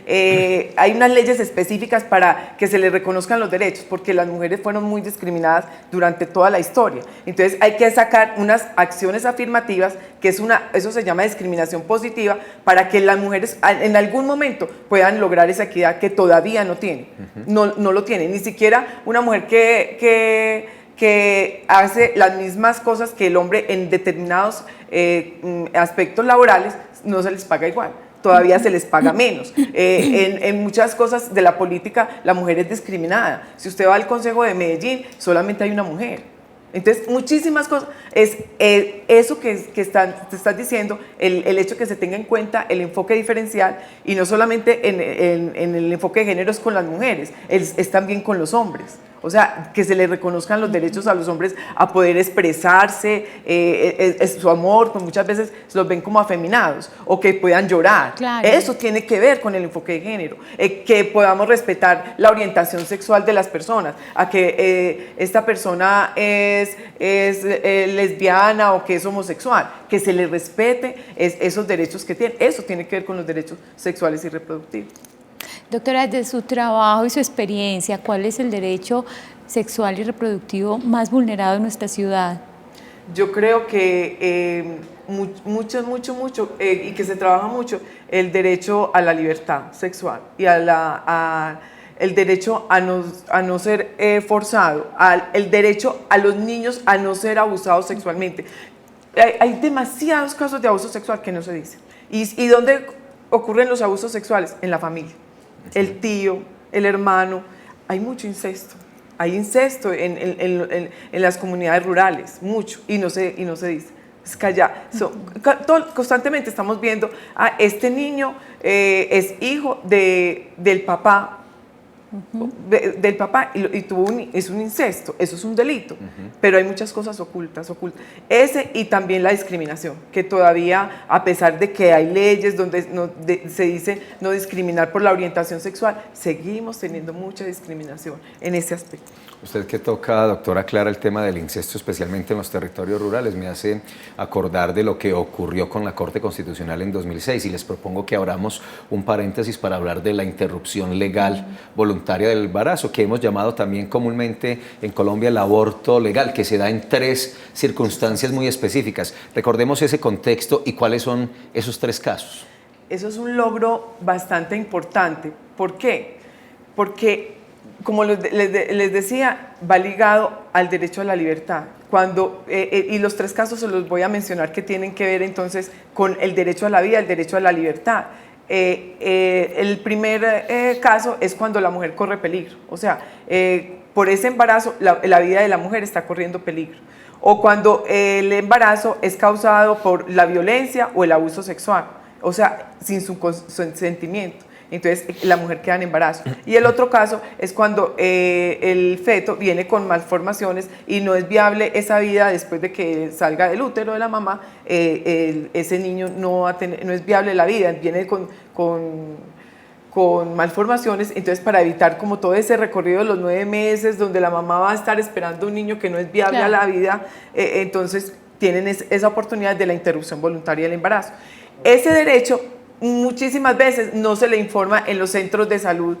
hay unas leyes específicas para que se les reconozcan los derechos? Porque las mujeres fueron muy discriminadas durante toda la historia. Entonces hay que sacar unas acciones afirmativas, que eso se llama discriminación positiva, para que las mujeres en algún momento puedan lograr esa equidad que todavía no tienen. No lo tienen, ni siquiera una mujer que hace las mismas cosas que el hombre en determinados aspectos laborales, no se les paga igual, todavía se les paga menos. En muchas cosas de la política la mujer es discriminada. Si usted va al Consejo de Medellín, solamente hay una mujer. Entonces, muchísimas cosas, es eso que te estás diciendo, el hecho que se tenga en cuenta el enfoque diferencial, y no solamente en el enfoque de género es con las mujeres, es también con los hombres. O sea, que se le reconozcan los derechos a los hombres a poder expresarse su amor, pues muchas veces los ven como afeminados, o que puedan llorar. Claro. Eso tiene que ver con el enfoque de género, que podamos respetar la orientación sexual de las personas, a que esta persona es lesbiana o que es homosexual, que se le respete esos derechos que tiene. Eso tiene que ver con los derechos sexuales y reproductivos. Doctora, desde su trabajo y su experiencia, ¿cuál es el derecho sexual y reproductivo más vulnerado en nuestra ciudad? Yo creo que mucho, y que se trabaja mucho, el derecho a la libertad sexual y el derecho a no ser forzado, el derecho a los niños a no ser abusados sexualmente. Hay demasiados casos de abuso sexual que no se dicen. ¿Y dónde ocurren los abusos sexuales? En la familia. El tío, el hermano. Hay mucho incesto. Hay incesto en las comunidades rurales, mucho, y no se dice. Es callado. Constantemente estamos viendo, este niño es hijo del papá, del papá y es un incesto, eso es un delito, pero hay muchas cosas ocultas. Ese y también la discriminación, que todavía, a pesar de que hay leyes donde se dice no discriminar por la orientación sexual, seguimos teniendo mucha discriminación en ese aspecto. Usted que toca, doctora Clara, el tema del incesto, especialmente en los territorios rurales, me hace acordar de lo que ocurrió con la Corte Constitucional en 2006 y les propongo que abramos un paréntesis para hablar de la interrupción legal voluntaria del embarazo, que hemos llamado también comúnmente en Colombia el aborto legal, que se da en 3 circunstancias muy específicas. Recordemos ese contexto y cuáles son esos 3 casos. Eso es un logro bastante importante. ¿Por qué? Porque, como les decía, va ligado al derecho a la libertad. Y los 3 casos se los voy a mencionar que tienen que ver entonces con el derecho a la vida, el derecho a la libertad. El primer caso es cuando la mujer corre peligro, o sea, por ese embarazo la vida de la mujer está corriendo peligro, o cuando el embarazo es causado por la violencia o el abuso sexual, o sea, sin su consentimiento. Entonces la mujer queda en embarazo. Y el otro caso es cuando el feto viene con malformaciones y no es viable esa vida después de que salga del útero de la mamá, ese niño no es viable la vida, viene con malformaciones. Entonces, para evitar como todo ese recorrido de los 9 meses donde la mamá va a estar esperando un niño que no es viable a la vida, entonces tienen esa oportunidad de la interrupción voluntaria del embarazo. Ese derecho muchísimas veces no se le informa en los centros de salud.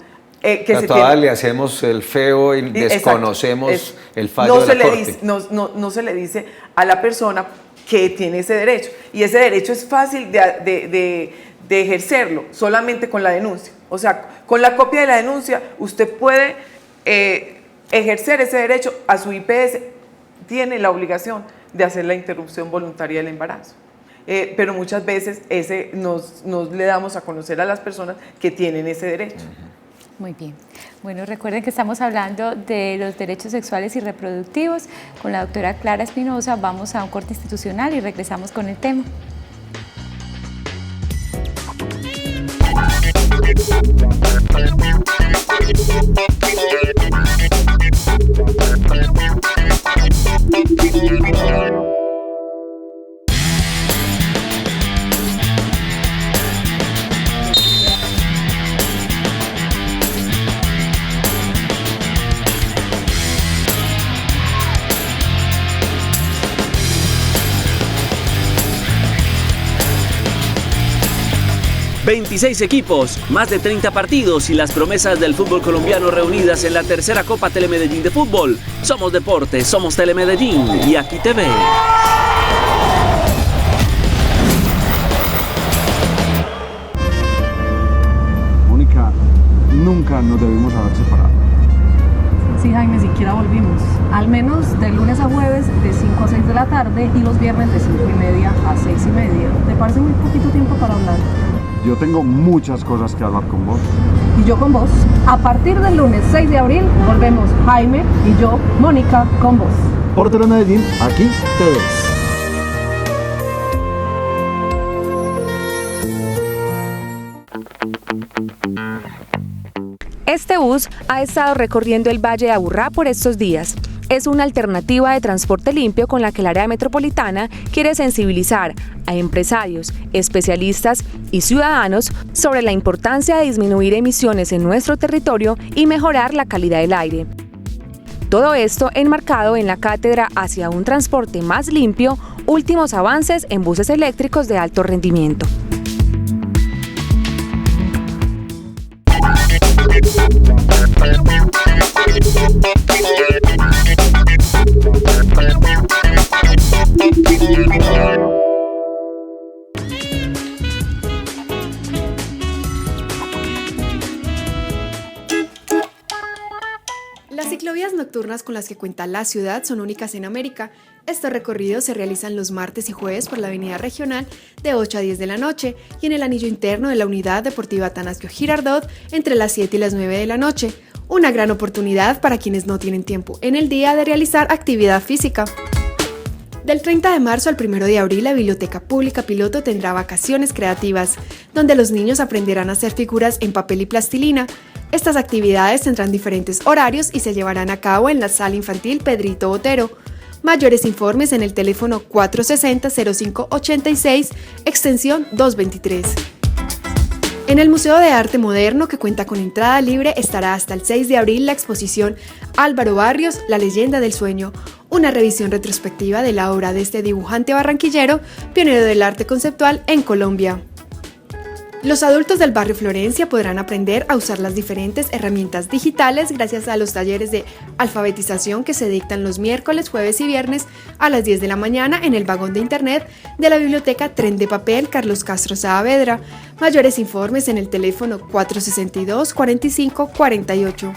Todavía le hacemos el feo y desconocemos el fallo de la Corte. No se le dice a la persona que tiene ese derecho. Y ese derecho es fácil de ejercerlo solamente con la denuncia. O sea, con la copia de la denuncia usted puede ejercer ese derecho. A su IPS tiene la obligación de hacer la interrupción voluntaria del embarazo. Pero muchas veces nos le damos a conocer a las personas que tienen ese derecho. Muy bien. Bueno, recuerden que estamos hablando de los derechos sexuales y reproductivos. Con la doctora Clara Espinosa vamos a un corte institucional y regresamos con el tema. ...26 equipos, más de 30 partidos y las promesas del fútbol colombiano reunidas en la tercera Copa Telemedellín de Fútbol. Somos Deportes, somos Telemedellín y aquí te ves. Mónica, nunca nos debimos haber separado. Sí, Jaime, siquiera volvimos. Al menos de lunes a jueves de 5 a 6 de la tarde y los viernes de 5:30 a 6:30. ¿Te parece muy poquito tiempo para hablar? Yo tengo muchas cosas que hablar con vos. Y yo con vos. A partir del lunes 6 de abril volvemos Jaime y yo, Mónica, con vos. Por Telemedellín, aquí te ves. Este bus ha estado recorriendo el Valle de Aburrá por estos días. Es una alternativa de transporte limpio con la que el área metropolitana quiere sensibilizar a empresarios, especialistas y ciudadanos sobre la importancia de disminuir emisiones en nuestro territorio y mejorar la calidad del aire. Todo esto enmarcado en la cátedra hacia un transporte más limpio, últimos avances en buses eléctricos de alto rendimiento. Las ciclovías nocturnas con las que cuenta la ciudad son únicas en América. Estos recorridos se realizan los martes y jueves por la avenida regional de 8 a 10 de la noche y en el anillo interno de la Unidad Deportiva Atanasio Girardot entre las 7 y las 9 de la noche. Una gran oportunidad para quienes no tienen tiempo en el día de realizar actividad física. Del 30 de marzo al 1 de abril, la Biblioteca Pública Piloto tendrá vacaciones creativas, donde los niños aprenderán a hacer figuras en papel y plastilina. Estas actividades tendrán diferentes horarios y se llevarán a cabo en la Sala Infantil Pedrito Botero. Mayores informes en el teléfono 460-0586, extensión 223. En el Museo de Arte Moderno, que cuenta con entrada libre, estará hasta el 6 de abril la exposición Álvaro Barrios, La leyenda del sueño, una revisión retrospectiva de la obra de este dibujante barranquillero, pionero del arte conceptual en Colombia. Los adultos del barrio Florencia podrán aprender a usar las diferentes herramientas digitales gracias a los talleres de alfabetización que se dictan los miércoles, jueves y viernes a las 10 de la mañana en el vagón de internet de la biblioteca Tren de Papel Carlos Castro Saavedra. Mayores informes en el teléfono 462-4548.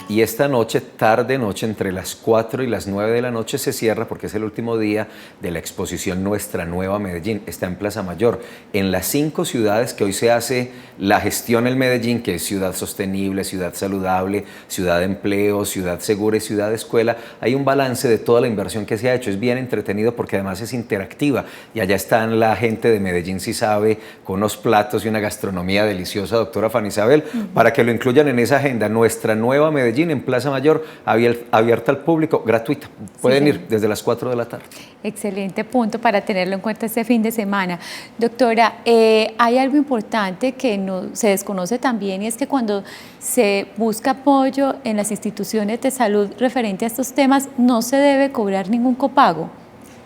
Y esta noche, tarde-noche, entre las 4 y las 9 de la noche se cierra porque es el último día de la exposición Nuestra Nueva Medellín. Está en Plaza Mayor. En las 5 ciudades que hoy se hace la gestión en Medellín, que es ciudad sostenible, ciudad saludable, ciudad de empleo, ciudad segura y ciudad de escuela, hay un balance de toda la inversión que se ha hecho. Es bien entretenido porque además es interactiva. Y allá están la gente de Medellín Si Sabe, con unos platos y una gastronomía deliciosa, doctora Fanny Isabel, para que lo incluyan en esa agenda. Nuestra Nueva Medellín en Plaza Mayor, abierta al público, gratuita. Pueden ir desde las 4 de la tarde. Excelente punto para tenerlo en cuenta este fin de semana. Doctora, hay algo importante que se desconoce también y es que cuando se busca apoyo en las instituciones de salud referente a estos temas, no se debe cobrar ningún copago.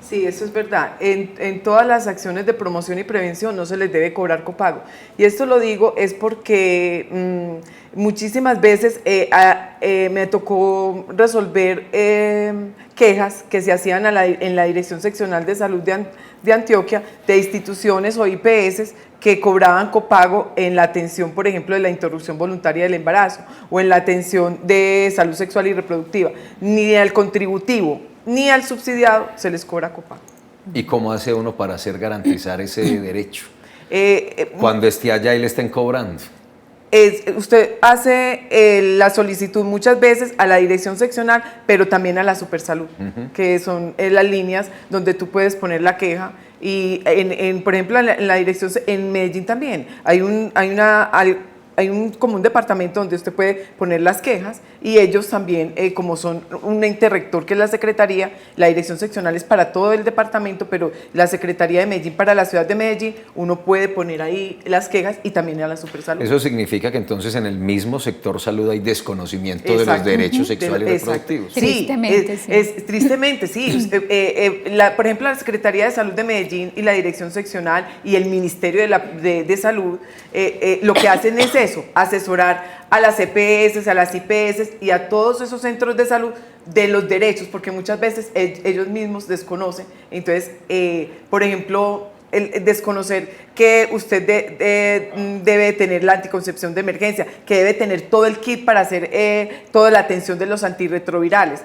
Sí, eso es verdad. En todas las acciones de promoción y prevención no se les debe cobrar copago. Y esto lo digo es porque muchísimas veces me tocó resolver quejas que se hacían en la Dirección Seccional de Salud de Antioquia de instituciones o IPS que cobraban copago en la atención, por ejemplo, de la interrupción voluntaria del embarazo o en la atención de salud sexual y reproductiva, ni al contributivo ni al subsidiado se les cobra copago. ¿Y cómo hace uno para hacer garantizar ese derecho? Cuando esté allá y le estén cobrando. Usted hace la solicitud muchas veces a la dirección seccional, pero también a la Supersalud, que son las líneas donde tú puedes poner la queja. Y por ejemplo, en la dirección, en Medellín también, hay un departamento donde usted puede poner las quejas y ellos también, como son un ente rector que es la Secretaría, la dirección seccional es para todo el departamento, pero la Secretaría de Medellín para la ciudad de Medellín, uno puede poner ahí las quejas y también a la Supersalud. Eso significa que entonces en el mismo sector salud hay desconocimiento de los derechos sexuales y reproductivos. Sí, tristemente, sí. Tristemente, sí. Por ejemplo, la Secretaría de Salud de Medellín y la dirección seccional y el Ministerio de Salud lo que hacen es eso, asesorar a las EPS, a las IPS y a todos esos centros de salud de los derechos, porque muchas veces ellos mismos desconocen. Entonces, por ejemplo, el desconocer que usted debe tener la anticoncepción de emergencia, que debe tener todo el kit para hacer toda la atención de los antirretrovirales.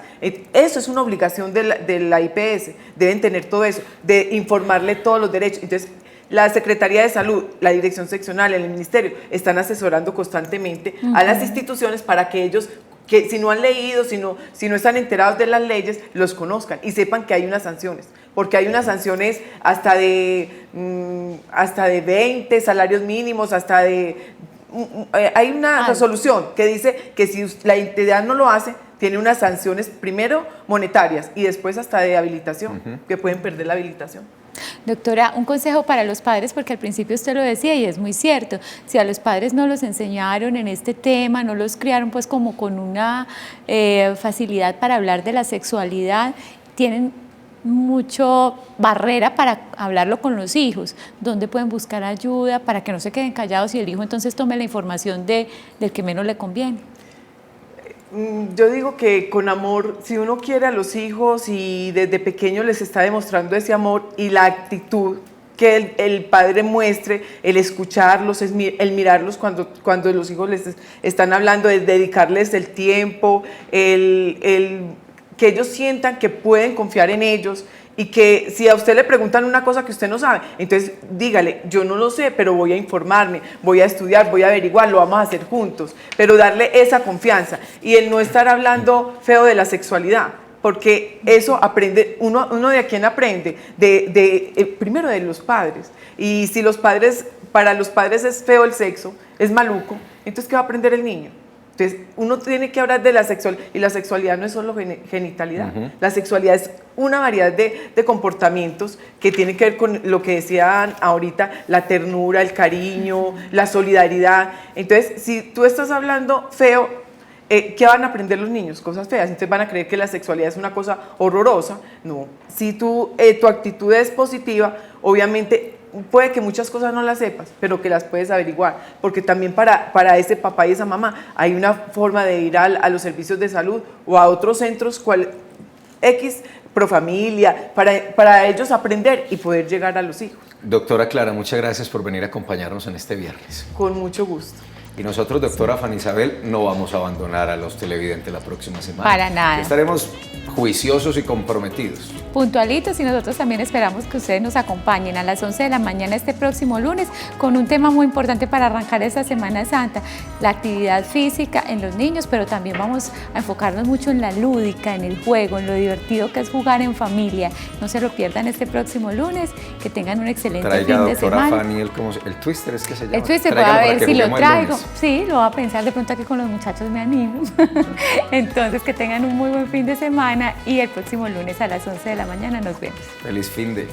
Eso es una obligación de la IPS, deben tener todo eso, de informarle todos los derechos. Entonces, la Secretaría de Salud, la Dirección Seccional, el Ministerio, están asesorando constantemente a las instituciones para que ellos que si no han leído, si no están enterados de las leyes, los conozcan y sepan que hay unas sanciones, porque hay unas sanciones hasta de 20 salarios mínimos, hay una resolución que dice que si la entidad no lo hace, tiene unas sanciones primero monetarias y después hasta de habilitación, que pueden perder la habilitación. Doctora, un consejo para los padres, porque al principio usted lo decía y es muy cierto, si a los padres no los enseñaron en este tema, no los criaron pues como con una facilidad para hablar de la sexualidad, tienen mucho barrera para hablarlo con los hijos, ¿dónde pueden buscar ayuda para que no se queden callados y el hijo entonces tome la información del que menos le conviene? Yo digo que con amor, si uno quiere a los hijos y desde pequeño les está demostrando ese amor y la actitud que el padre muestre, el escucharlos, el mirarlos cuando los hijos les están hablando, el dedicarles el tiempo, que ellos sientan que pueden confiar en ellos y que si a usted le preguntan una cosa que usted no sabe, entonces dígale, yo no lo sé, pero voy a informarme, voy a estudiar, voy a averiguar, lo vamos a hacer juntos, pero darle esa confianza y el no estar hablando feo de la sexualidad, porque eso aprende, uno de a quién aprende, primero de los padres, y si para los padres es feo el sexo, es maluco, entonces ¿qué va a aprender el niño? Entonces, uno tiene que hablar de la sexualidad, y la sexualidad no es solo genitalidad, la sexualidad es una variedad de comportamientos que tienen que ver con lo que decían ahorita, la ternura, el cariño, la solidaridad. Entonces, si tú estás hablando feo, ¿qué van a aprender los niños? Cosas feas, entonces van a creer que la sexualidad es una cosa horrorosa. No, si tu actitud es positiva, obviamente puede que muchas cosas no las sepas, pero que las puedes averiguar, porque también para ese papá y esa mamá hay una forma de ir a los servicios de salud o a otros centros, Profamilia, para ellos aprender y poder llegar a los hijos. Doctora Clara, muchas gracias por venir a acompañarnos en este viernes. Con mucho gusto. Y nosotros, doctora Fanny Isabel, no vamos a abandonar a los televidentes la próxima semana. Para nada. Estaremos juiciosos y comprometidos. Puntualitos, y nosotros también esperamos que ustedes nos acompañen a las 11 de la mañana este próximo lunes con un tema muy importante para arrancar esta Semana Santa, la actividad física en los niños, pero también vamos a enfocarnos mucho en la lúdica, en el juego, en lo divertido que es jugar en familia. No se lo pierdan este próximo lunes, que tengan un excelente fin de semana. Traiga, doctora Fanny, el twister es que se llama. El twister, voy a ver si lo traigo. Sí, lo voy a pensar, de pronto aquí con los muchachos me animo. Entonces, que tengan un muy buen fin de semana y el próximo lunes a las 11 de la mañana nos vemos. Feliz fin de...